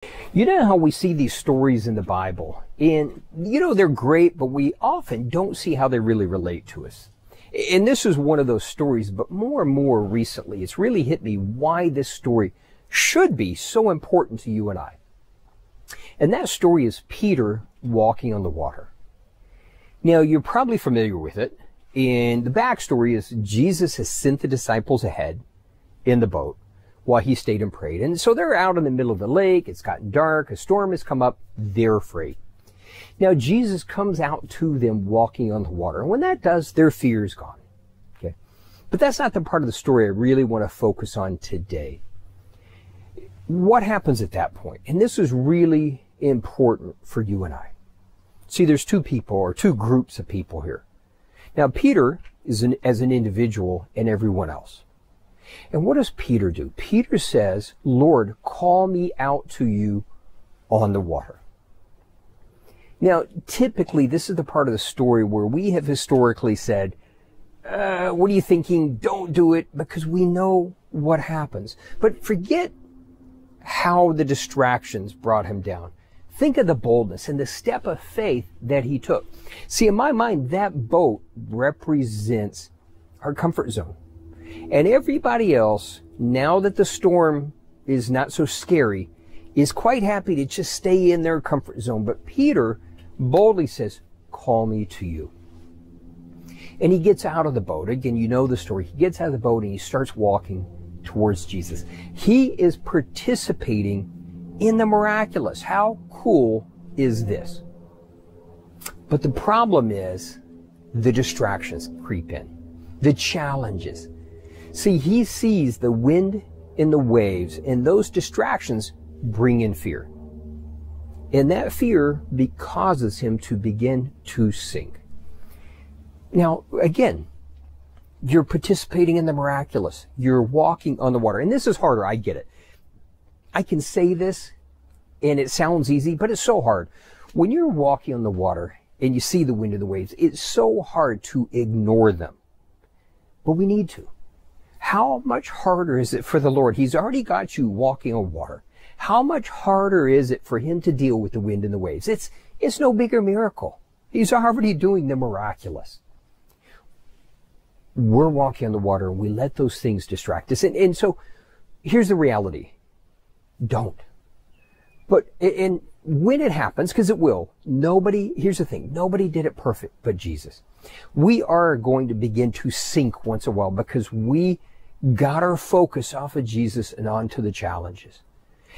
You know how we see these stories in the Bible, and they're great, but we often don't see how they really relate to us. And this is one of those stories, but more and more recently, it's really hit me why this story should be so important to you and I. And that story is Peter walking on the water. Now, you're probably familiar with it, and the backstory is Jesus has sent the disciples ahead in the boat while he stayed and prayed. And so they're out in the middle of the lake. It's gotten dark. A storm has come up. They're afraid. Now, Jesus comes out to them walking on the water. And when that does, their fear is gone. Okay. But that's not the part of the story I really want to focus on today. What happens at that point? And this is really important for you and I. See, there's two people or two groups of people here. Now, Peter is as an individual and everyone else. And what does Peter do? Peter says, Lord, call me out to you on the water. Now, typically, this is the part of the story where we have historically said, what are you thinking? Don't do it, because we know what happens. But forget how the distractions brought him down. Think of the boldness and the step of faith that he took. See, in my mind, that boat represents our comfort zone. And everybody else, now that the storm is not so scary, is quite happy to just stay in their comfort zone. But Peter boldly says, call me to you. And he gets out of the boat. Again, you know the story. He gets out of the boat and he starts walking towards Jesus. He is participating in the miraculous. How cool is this? But the problem is the distractions creep in, the challenges. See, he sees the wind and the waves, and those distractions bring in fear. And that fear causes him to begin to sink. Now, again, you're participating in the miraculous. You're walking on the water. And this is harder. I get it. I can say this, and it sounds easy, but it's so hard. When you're walking on the water and you see the wind and the waves, it's so hard to ignore them. But we need to. How much harder is it for the Lord? He's already got you walking on water. How much harder is it for him to deal with the wind and the waves? It's no bigger miracle. He's already doing the miraculous. We're walking on the water and we let those things distract us. And so here's the reality. Don't. But and when it happens, because it will, here's the thing, nobody did it perfect but Jesus. We are going to begin to sink once in a while because we got our focus off of Jesus and onto the challenges.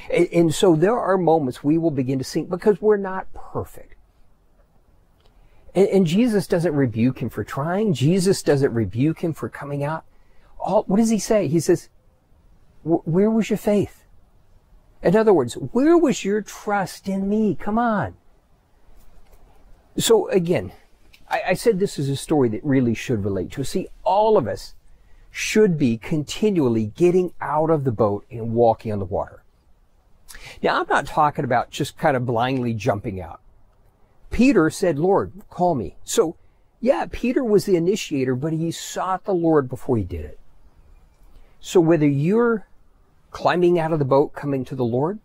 And so there are moments we will begin to sink because we're not perfect. And Jesus doesn't rebuke him for trying. Jesus doesn't rebuke him for coming out. What does he say? He says, where was your faith? In other words, where was your trust in me? Come on. So again, I said this is a story that really should relate to us. See, all of us should be continually getting out of the boat and walking on the water. Now, I'm not talking about just kind of blindly jumping out. Peter said, Lord, call me. So, yeah, Peter was the initiator, but he sought the Lord before he did it. So whether you're climbing out of the boat, coming to the Lord,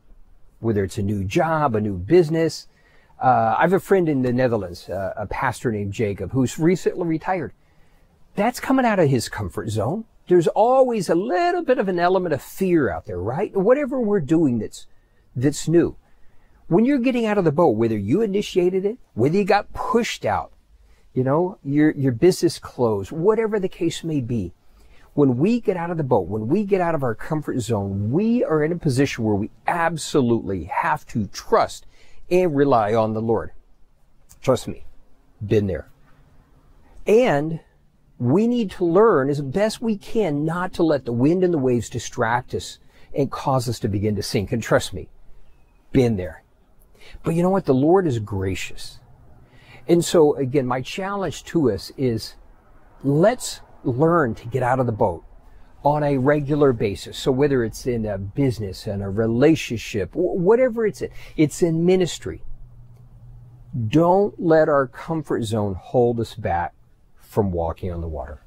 whether it's a new job, a new business, I have a friend in the Netherlands, a pastor named Jacob, who's recently retired. That's coming out of his comfort zone. There's always a little bit of an element of fear out there, right? Whatever we're doing that's new. When you're getting out of the boat, whether you initiated it, whether you got pushed out, your business closed, whatever the case may be, when we get out of the boat, when we get out of our comfort zone, we are in a position where we absolutely have to trust and rely on the Lord. Trust me, been there. And we need to learn as best we can not to let the wind and the waves distract us and cause us to begin to sink. And trust me, been there. But you know what? The Lord is gracious. And so again, my challenge to us is let's learn to get out of the boat on a regular basis. So whether it's in a business and a relationship, whatever it's in ministry. Don't let our comfort zone hold us back from walking on the water.